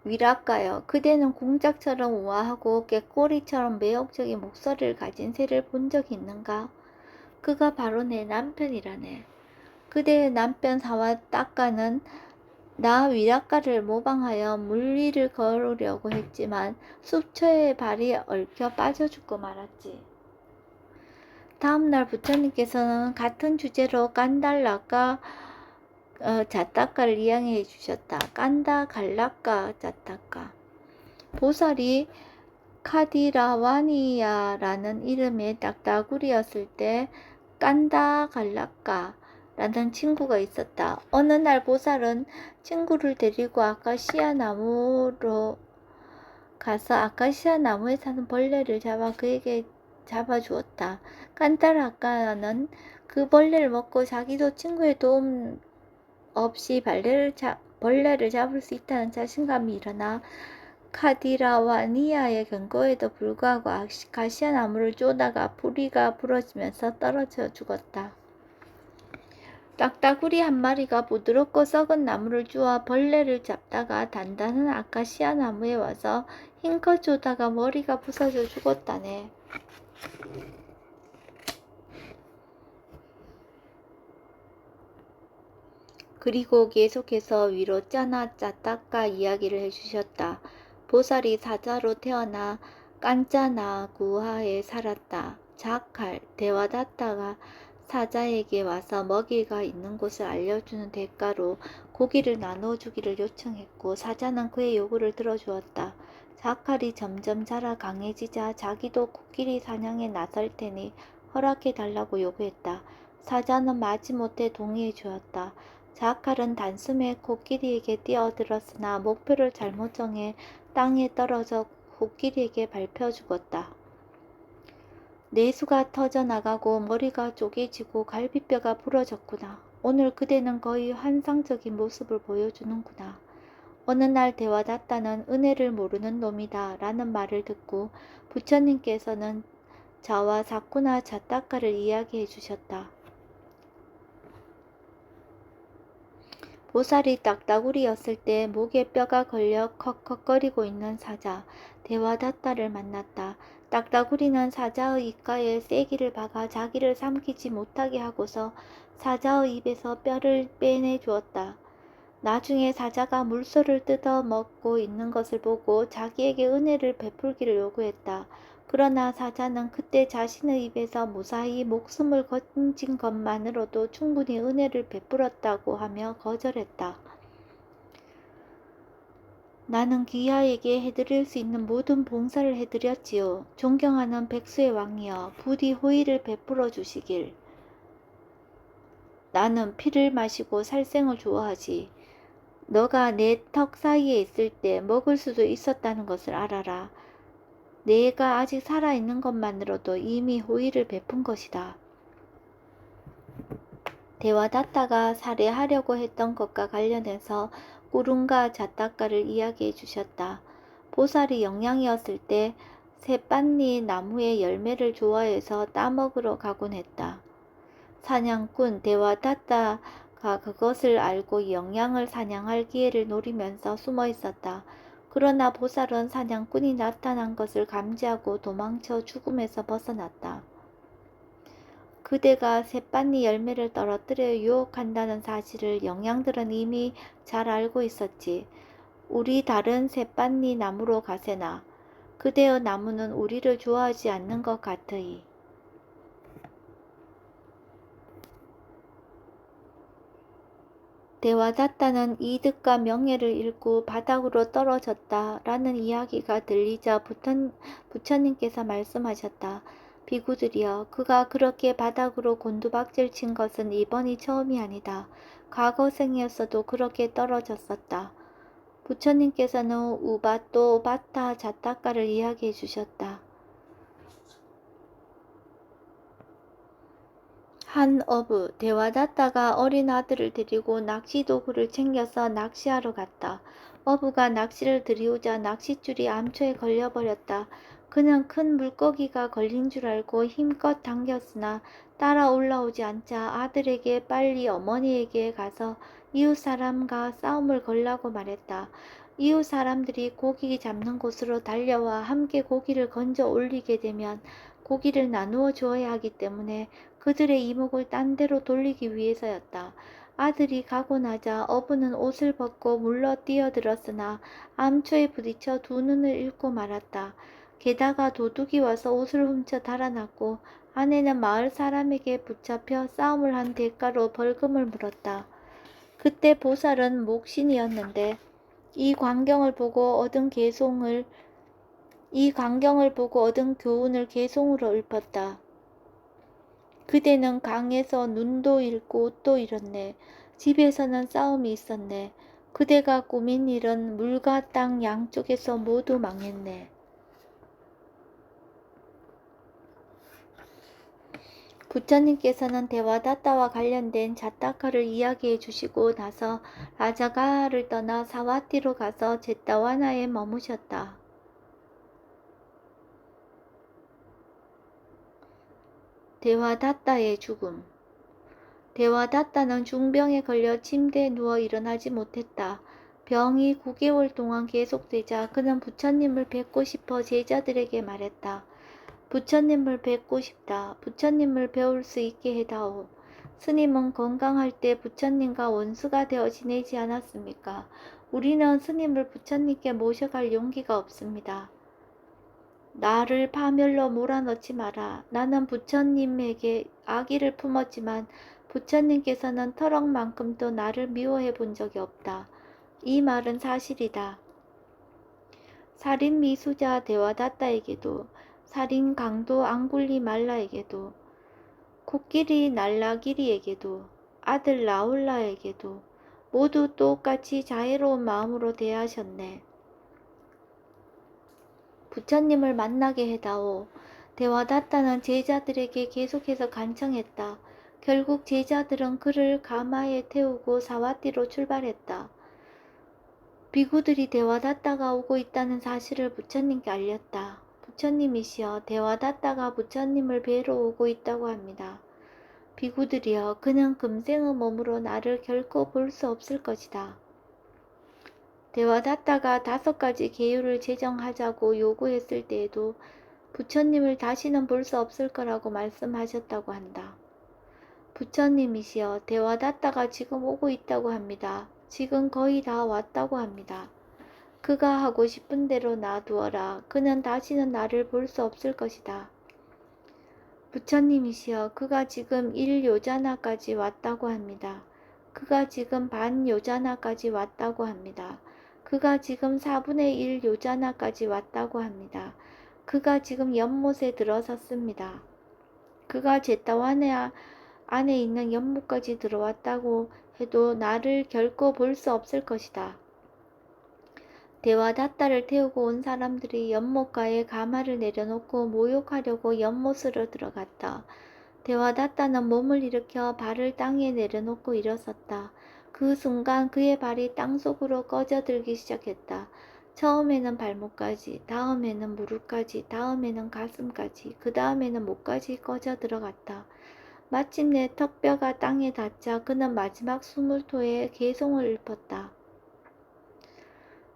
위랄까요? 그대는 공작처럼 우아하고 꾀꼬리처럼 매혹적인 목소리를 가진 새를 본 적이 있는가? 그가 바로 내 남편이라네. 그대의 남편 사와따까는 나 위락가를 모방하여 물 위를 걸으려고 했지만 숲초에 발이 얽혀 빠져 죽고 말았지. 다음날 부처님께서는 같은 주제로 깐달라까 자타카를 이야기해 주셨다. 깐다 갈라까 자타카. 보살이 카디라와니야라는 이름의 딱따구리였을 때 깐다 갈라까 라는 친구가 있었다. 어느 날 보살은 친구를 데리고 아카시아 나무로 가서 아카시아 나무에 사는 벌레를 잡아 그에게 잡아주었다. 깐다라까는 그 벌레를 먹고 자기도 친구의 도움 없이 벌레를 잡을 수 있다는 자신감이 일어나 카디라와니아의 경고에도 불구하고 아카시아 나무를 쪼다가 뿌리가 부러지면서 떨어져 죽었다. 딱따구리 한 마리가 부드럽고 썩은 나무를 주워 벌레를 잡다가 단단한 아카시아 나무에 와서 힘껏 쪼다가 머리가 부서져 죽었다네. 그리고 계속해서 위로 짜나 짜따까 이야기를 해주셨다. 보살이 사자로 태어나 깐짜나 구하에 살았다. 자칼 대화다tta가 사자에게 와서 먹이가 있는 곳을 알려주는 대가로 고기를 나눠주기를 요청했고 사자는 그의 요구를 들어주었다. 자칼이 점점 자라 강해지자 자기도 코끼리 사냥에 나설 테니 허락해달라고 요구했다. 사자는 마지못해 동의해 주었다. 자칼은 단숨에 코끼리에게 뛰어들었으나 목표를 잘못 정해 땅에 떨어져 코끼리에게 밟혀 죽었다. 내수가 터져나가고 머리가 쪼개지고 갈비뼈가 부러졌구나. 오늘 그대는 거의 환상적인 모습을 보여주는구나. 어느 날 대화다tta는 은혜를 모르는 놈이다 라는 말을 듣고 부처님께서는 자와 사쿠나 자타카를 이야기해 주셨다. 보살이 딱따구리였을 때 목에 뼈가 걸려 컥컥거리고 있는 사자 대화다tta를 만났다. 딱따구리는 사자의 입가에 쐐기를 박아 자기를 삼키지 못하게 하고서 사자의 입에서 뼈를 빼내 주었다. 나중에 사자가 물소를 뜯어 먹고 있는 것을 보고 자기에게 은혜를 베풀기를 요구했다. 그러나 사자는 그때 자신의 입에서 무사히 목숨을 건진 것만으로도 충분히 은혜를 베풀었다고 하며 거절했다. 나는 기아에게 해드릴 수 있는 모든 봉사를 해드렸지요. 존경하는 백수의 왕이여, 부디 호의를 베풀어 주시길. 나는 피를 마시고 살생을 좋아하지. 너가 내 턱 사이에 있을 때 먹을 수도 있었다는 것을 알아라. 내가 아직 살아있는 것만으로도 이미 호의를 베푼 것이다. 대화다tta가 살해하려고 했던 것과 관련해서 꾸룬가 자타카를 이야기해 주셨다. 보살이 영양이었을 때 새빤리 나무의 열매를 좋아해서 따먹으러 가곤 했다. 사냥꾼 대화다tta가 그것을 알고 영양을 사냥할 기회를 노리면서 숨어 있었다. 그러나 보살은 사냥꾼이 나타난 것을 감지하고 도망쳐 죽음에서 벗어났다. 그대가 새빤리 열매를 떨어뜨려 유혹한다는 사실을 영양들은 이미 잘 알고 있었지. 우리 다른 새빤리 나무로 가세나. 그대의 나무는 우리를 좋아하지 않는 것 같으이. 대화다tta는 이득과 명예를 잃고 바닥으로 떨어졌다 라는 이야기가 들리자 부처님께서 말씀하셨다. 비구들이여, 그가 그렇게 바닥으로 곤두박질 친 것은 이번이 처음이 아니다. 과거 생이었어도 그렇게 떨어졌었다. 부처님께서는 우바또 바타 자타카를 이야기해 주셨다. 한 어부, 대화다tta가 어린 아들을 데리고 낚시도구를 챙겨서 낚시하러 갔다. 어부가 낚시를 들이우자 낚싯줄이 암초에 걸려버렸다. 그는 큰 물고기가 걸린 줄 알고 힘껏 당겼으나 따라 올라오지 않자 아들에게 빨리 어머니에게 가서 이웃 사람과 싸움을 걸라고 말했다. 이웃 사람들이 고기 잡는 곳으로 달려와 함께 고기를 건져 올리게 되면 고기를 나누어 주어야 하기 때문에 그들의 이목을 딴 데로 돌리기 위해서였다. 아들이 가고 나자 어부는 옷을 벗고 물러 뛰어들었으나 암초에 부딪혀 두 눈을 잃고 말았다. 게다가 도둑이 와서 옷을 훔쳐 달아났고 아내는 마을 사람에게 붙잡혀 싸움을 한 대가로 벌금을 물었다. 그때 보살은 목신이었는데 이 광경을 보고 얻은 교훈을 개송으로 읊었다. 그대는 강에서 눈도 잃고 옷도 잃었네. 집에서는 싸움이 있었네. 그대가 꾸민 일은 물과 땅 양쪽에서 모두 망했네. 부처님께서는 대와다타와 관련된 자타카를 이야기해 주시고 나서 라자가를 떠나 사와티로 가서 제타와나에 머무셨다. 대와다타의 죽음. 대와다타는 중병에 걸려 침대에 누워 일어나지 못했다. 병이 9개월 동안 계속되자 그는 부처님을 뵙고 싶어 제자들에게 말했다. 부처님을 뵙고 싶다. 부처님을 배울 수 있게 해다오. 스님은 건강할 때 부처님과 원수가 되어 지내지 않았습니까? 우리는 스님을 부처님께 모셔갈 용기가 없습니다. 나를 파멸로 몰아넣지 마라. 나는 부처님에게 악의를 품었지만 부처님께서는 터럭만큼도 나를 미워해 본 적이 없다. 이 말은 사실이다. 살인 미수자 데와다타에게도, 살인 강도 앙굴리 말라에게도, 코끼리 날라기리에게도, 아들 라울라에게도 모두 똑같이 자애로운 마음으로 대하셨네. 부처님을 만나게 해다오. 대와다타는 제자들에게 계속해서 간청했다. 결국 제자들은 그를 가마에 태우고 사와티로 출발했다. 비구들이 대와다타가 오고 있다는 사실을 부처님께 알렸다. 부처님이시여, 대와다타가 부처님을 뵈러 오고 있다고 합니다. 비구들이여, 그는 금생의 몸으로 나를 결코 볼 수 없을 것이다. 대와다타가 5가지 계율을 제정하자고 요구했을 때에도 부처님을 다시는 볼 수 없을 거라고 말씀하셨다고 한다. 부처님이시여, 대와다타가 지금 오고 있다고 합니다. 지금 거의 다 왔다고 합니다. 그가 하고 싶은 대로 놔두어라. 그는 다시는 나를 볼 수 없을 것이다. 부처님이시여, 그가 지금 1요자나까지 왔다고 합니다. 그가 지금 반요자나까지 왔다고 합니다. 그가 지금 4분의 1 요자나까지 왔다고 합니다. 그가 지금 연못에 들어섰습니다. 그가 제타와나 안에 있는 연못까지 들어왔다고 해도 나를 결코 볼 수 없을 것이다. 대와다타를 태우고 온 사람들이 연못가에 가마를 내려놓고 모욕하려고 연못으로 들어갔다. 대와다타는 몸을 일으켜 발을 땅에 내려놓고 일어섰다. 그 순간 그의 발이 땅속으로 꺼져들기 시작했다. 처음에는 발목까지, 다음에는 무릎까지, 다음에는 가슴까지, 그 다음에는 목까지 꺼져 들어갔다. 마침내 턱뼈가 땅에 닿자 그는 마지막 숨을 토해 개송을 읊었다.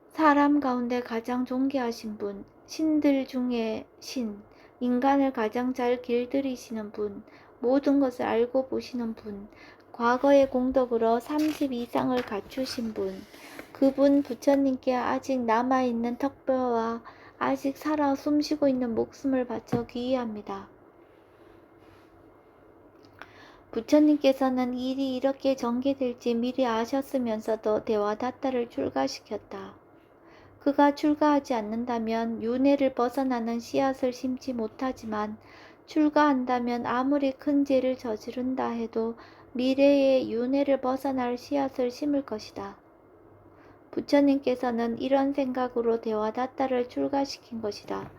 사람 가운데 가장 존귀하신 분, 신들 중에 신, 인간을 가장 잘 길들이시는 분, 모든 것을 알고 보시는 분, 과거의 공덕으로 30 이상을 갖추신 분, 그분 부처님께 아직 남아있는 턱뼈와 아직 살아 숨쉬고 있는 목숨을 바쳐 귀의합니다. 부처님께서는 일이 이렇게 전개될지 미리 아셨으면서도 대와다타를 출가시켰다. 그가 출가하지 않는다면 윤회를 벗어나는 씨앗을 심지 못하지만 출가한다면 아무리 큰 죄를 저지른다 해도 미래에 윤회를 벗어날 씨앗을 심을 것이다. 부처님께서는 이런 생각으로 대와다타를 출가시킨 것이다.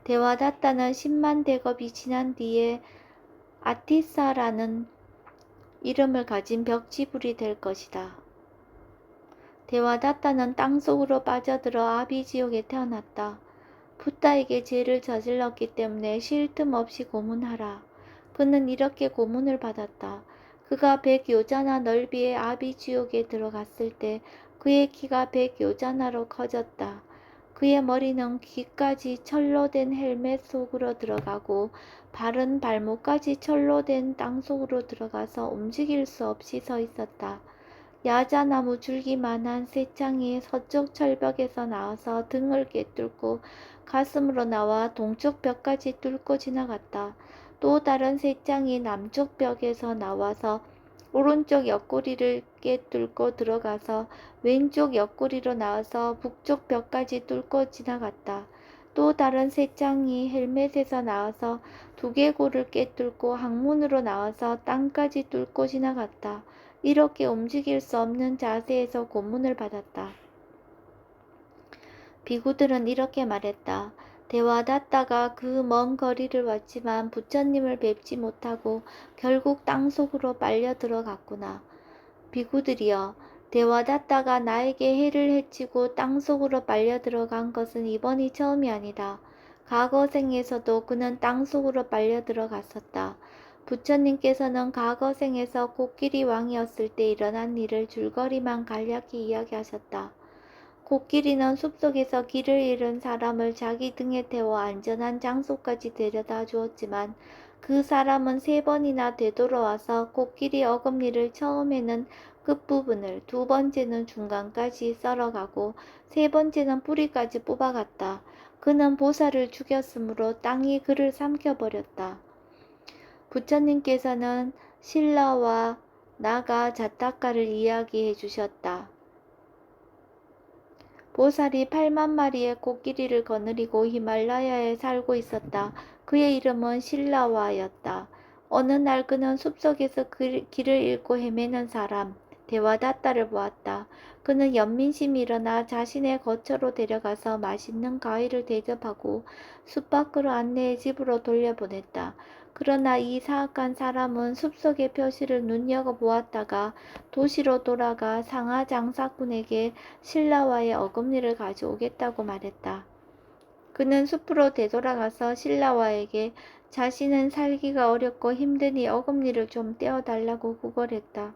대와다타는 10만 대겁이 지난 뒤에 아티사라는 이름을 가진 벽지불이 될 것이다. 대와다타는 땅속으로 빠져들어 아비지옥에 태어났다. 붓다에게 죄를 저질렀기 때문에 쉴 틈 없이 고문하라. 그는 이렇게 고문을 받았다. 그가 100요자나 넓이의 아비지옥에 들어갔을 때 그의 키가 100요자나로 커졌다. 그의 머리는 귀까지 철로 된 헬멧 속으로 들어가고 발은 발목까지 철로 된 땅속으로 들어가서 움직일 수 없이 서 있었다. 야자나무 줄기만한 쇠창이 서쪽 철벽에서 나와서 등을 꿰뚫고 가슴으로 나와 동쪽 벽까지 뚫고 지나갔다. 또 다른 쇠창이 남쪽 벽에서 나와서 오른쪽 옆구리를 꿰뚫고 들어가서 왼쪽 옆구리로 나와서 북쪽 벽까지 뚫고 지나갔다. 또 다른 쇠창이 헬멧에서 나와서 두개골을 꿰뚫고 항문으로 나와서 땅까지 뚫고 지나갔다. 이렇게 움직일 수 없는 자세에서 고문을 받았다. 비구들은 이렇게 말했다. 데와다타가 그 먼 거리를 왔지만 부처님을 뵙지 못하고 결국 땅속으로 빨려 들어갔구나. 비구들이여, 데와다타가 나에게 해를 해치고 땅속으로 빨려 들어간 것은 이번이 처음이 아니다. 과거 생에서도 그는 땅속으로 빨려 들어갔었다. 부처님께서는 과거 생에서 코끼리 왕이었을 때 일어난 일을 줄거리만 간략히 이야기하셨다. 코끼리는 숲속에서 길을 잃은 사람을 자기 등에 태워 안전한 장소까지 데려다 주었지만 그 사람은 3번이나 되돌아와서 코끼리 어금니를 처음에는 끝부분을, 2번째는 중간까지 썰어가고 3번째는 뿌리까지 뽑아갔다. 그는 보살을 죽였으므로 땅이 그를 삼켜버렸다. 부처님께서는 신라와 나가 자타카를 이야기해 주셨다. 보살이 8만 마리의 코끼리를 거느리고 히말라야에 살고 있었다. 그의 이름은 신라와였다. 어느 날 그는 숲속에서 길을 잃고 헤매는 사람 데와다타를 보았다. 그는 연민심이 일어나 자신의 거처로 데려가서 맛있는 과일을 대접하고 숲 밖으로 안내해 집으로 돌려보냈다. 그러나 이 사악한 사람은 숲속의 표시를 눈여겨보았다가 도시로 돌아가 상하 장사꾼에게 신라와의 어금니를 가져오겠다고 말했다. 그는 숲으로 되돌아가서 신라와에게 자신은 살기가 어렵고 힘드니 어금니를 좀 떼어달라고 구걸했다.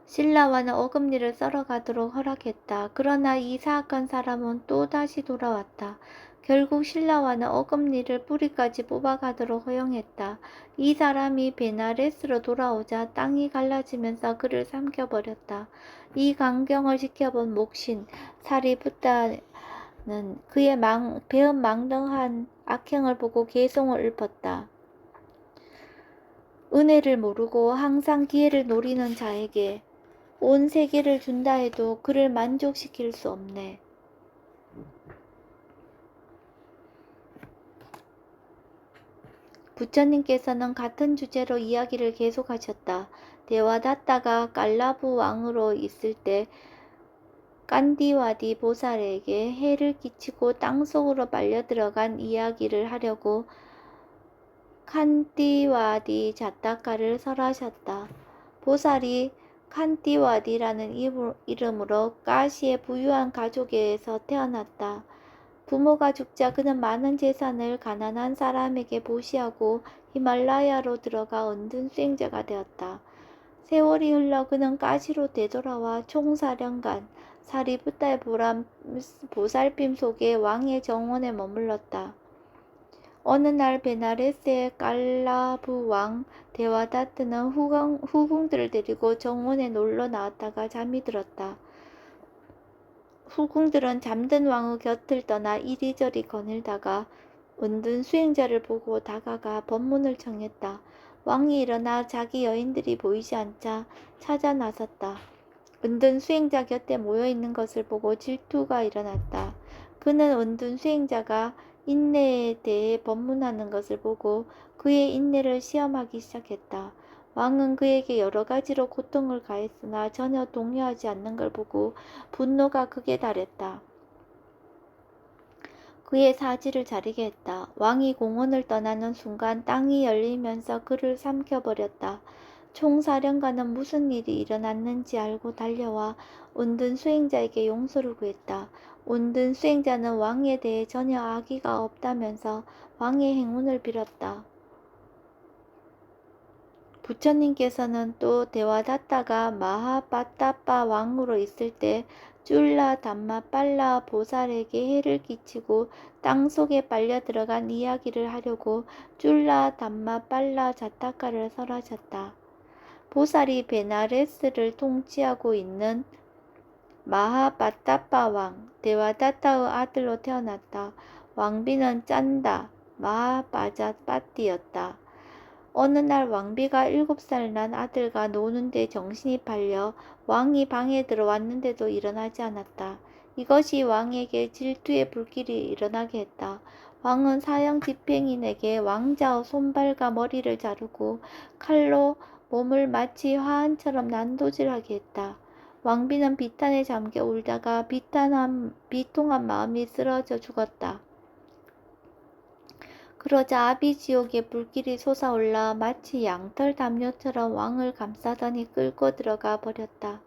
신라와는 어금니를 썰어가도록 허락했다. 그러나 이 사악한 사람은 또다시 돌아왔다. 결국 신라와는 어금니를 뿌리까지 뽑아가도록 허용했다. 이 사람이 베나레스로 돌아오자 땅이 갈라지면서 그를 삼켜버렸다. 이 광경을 지켜본 목신 사리푸타는 그의 배은망덕한 악행을 보고 개송을 읊었다. 은혜를 모르고 항상 기회를 노리는 자에게 온 세계를 준다 해도 그를 만족시킬 수 없네. 부처님께서는 같은 주제로 이야기를 계속하셨다. 데와다타가 깔라부 왕으로 있을 때 깐디와디 보살에게 해를 끼치고 땅속으로 빨려 들어간 이야기를 하려고 칸디와디 자타카를 설하셨다. 보살이 칸디와디라는 이름으로 까시의 부유한 가족에서 태어났다. 부모가 죽자 그는 많은 재산을 가난한 사람에게 보시하고 히말라야로 들어가 은둔 수행자가 되었다. 세월이 흘러 그는 까시로 되돌아와 총사령관 사리부타의 보살핌 속에 왕의 정원에 머물렀다. 어느 날 베나레스의 깔라부 왕 데와다트는 후궁들을 데리고 정원에 놀러 나왔다가 잠이 들었다. 후궁들은 잠든 왕의 곁을 떠나 이리저리 거닐다가 은둔 수행자를 보고 다가가 법문을 청했다. 왕이 일어나 자기 여인들이 보이지 않자 찾아 나섰다. 은둔 수행자 곁에 모여있는 것을 보고 질투가 일어났다. 그는 은둔 수행자가 인내에 대해 법문하는 것을 보고 그의 인내를 시험하기 시작했다. 왕은 그에게 여러 가지로 고통을 가했으나 전혀 동요하지 않는 걸 보고 분노가 극에 달했다. 그의 사지를 자르게 했다. 왕이 공원을 떠나는 순간 땅이 열리면서 그를 삼켜버렸다. 총사령관은 무슨 일이 일어났는지 알고 달려와 은둔 수행자에게 용서를 구했다. 은둔 수행자는 왕에 대해 전혀 악의가 없다면서 왕의 행운을 빌었다. 부처님께서는 또 데와다타가 마하빠따빠 왕으로 있을 때 쫄라 담마 빨라 보살에게 해를 끼치고 땅속에 빨려 들어간 이야기를 하려고 쫄라 담마 빨라 자타카를 설하셨다. 보살이 베나레스를 통치하고 있는 마하빠따빠 왕 데와다타의 아들로 태어났다. 왕비는 짠다 마하빠자빠띠였다. 어느 날 왕비가 7살 난 아들과 노는데 정신이 팔려 왕이 방에 들어왔는데도 일어나지 않았다. 이것이 왕에게 질투의 불길이 일어나게 했다. 왕은 사형 집행인에게 왕자의 손발과 머리를 자르고 칼로 몸을 마치 화환처럼 난도질하게 했다. 왕비는 비탄에 잠겨 울다가 비통한 마음이 쓰러져 죽었다. 그러자 아비지옥의 불길이 솟아올라 마치 양털 담요처럼 왕을 감싸더니 끌고 들어가 버렸다.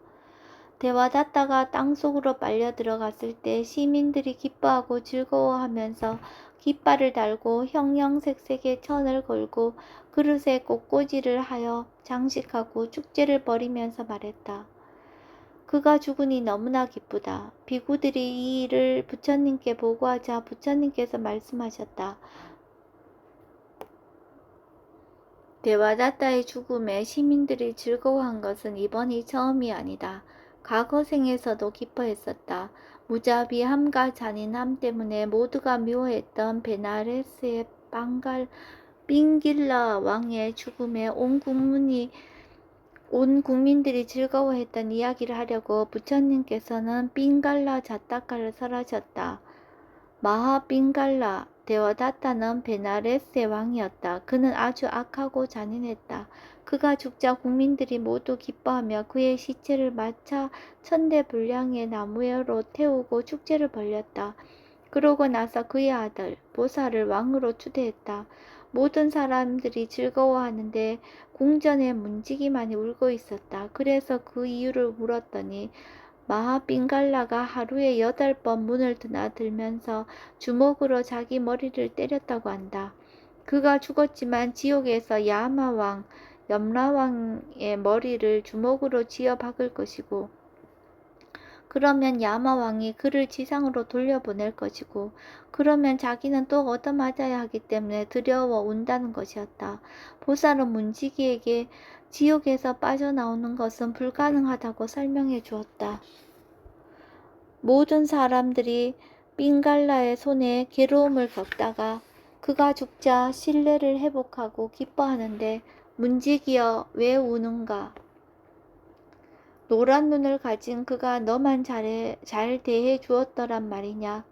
데와다타가 땅속으로 빨려 들어갔을 때 시민들이 기뻐하고 즐거워하면서 깃발을 달고 형형색색의 천을 걸고 그릇에 꽃꽂이를 하여 장식하고 축제를 벌이면서 말했다. 그가 죽으니 너무나 기쁘다. 비구들이 이 일을 부처님께 보고하자 부처님께서 말씀하셨다. 데와다타의 죽음에 시민들이 즐거워한 것은 이번이 처음이 아니다. 과거 생에서도 기뻐했었다. 무자비함과 잔인함 때문에 모두가 미워했던 베나레스의 빙길라 왕의 죽음에 온 국민들이 즐거워했던 이야기를 하려고 부처님께서는 빙갈라 자타카를 설하셨다. 마하빙갈라 데와다타는 베나레스의 왕이었다. 그는 아주 악하고 잔인했다. 그가 죽자 국민들이 모두 기뻐하며 그의 시체를 마차 천대분량의 나무에로 태우고 축제를 벌였다. 그러고 나서 그의 아들 보살을 왕으로 추대했다. 모든 사람들이 즐거워하는데 궁전에 문지기만이 울고 있었다. 그래서 그 이유를 물었더니 마하빙갈라가 하루에 8번 문을 드나들면서 주먹으로 자기 머리를 때렸다고 한다. 그가 죽었지만 지옥에서 야마왕, 염라왕의 머리를 주먹으로 쥐어 박을 것이고 그러면 야마왕이 그를 지상으로 돌려보낼 것이고 그러면 자기는 또 얻어맞아야 하기 때문에 두려워 운다는 것이었다. 보살은 문지기에게 지옥에서 빠져나오는 것은 불가능하다고 설명해 주었다. 모든 사람들이 빙갈라의 손에 괴로움을 겪다가 그가 죽자 신뢰를 회복하고 기뻐하는데 문지기여 왜 우는가? 노란 눈을 가진 그가 너만 잘 대해 주었더란 말이냐?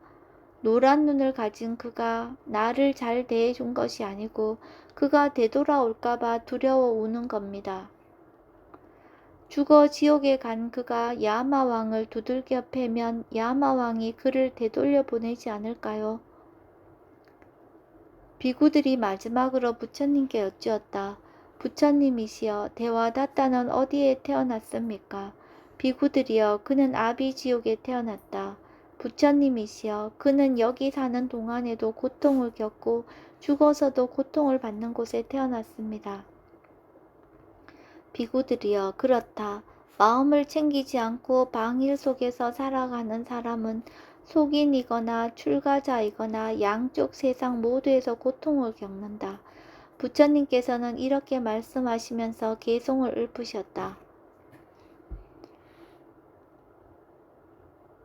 노란 눈을 가진 그가 나를 잘 대해 준 것이 아니고 그가 되돌아올까봐 두려워 우는 겁니다. 죽어 지옥에 간 그가 야마왕을 두들겨 패면 야마왕이 그를 되돌려 보내지 않을까요? 비구들이 마지막으로 부처님께 여쭈었다. 부처님이시여 데와다타는 어디에 태어났습니까? 비구들이여 그는 아비지옥에 태어났다. 부처님이시여 그는 여기 사는 동안에도 고통을 겪고 죽어서도 고통을 받는 곳에 태어났습니다. 비구들이여 그렇다. 마음을 챙기지 않고 방일 속에서 살아가는 사람은 속인이거나 출가자이거나 양쪽 세상 모두에서 고통을 겪는다. 부처님께서는 이렇게 말씀하시면서 개송을 읊으셨다.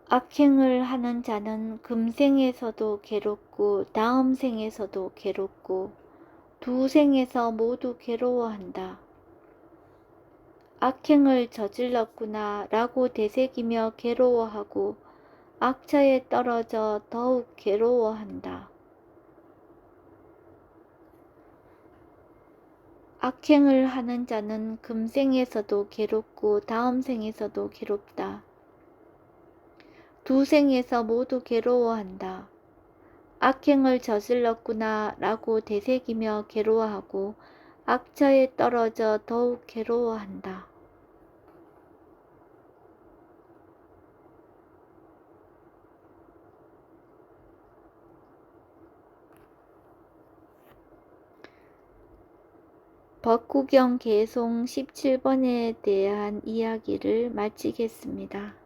악행을 하는 자는 금생에서도 괴롭고 다음 생에서도 괴롭고 두 생에서 모두 괴로워한다. 악행을 저질렀구나 라고 되새기며 괴로워하고 악처에 떨어져 더욱 괴로워한다. 악행을 하는 자는 금생에서도 괴롭고 다음 생에서도 괴롭다. 두 생에서 모두 괴로워한다. 악행을 저질렀구나 라고 되새기며 괴로워하고 악처에 떨어져 더욱 괴로워한다. 법구경 개송 17번에 대한 이야기를 마치겠습니다.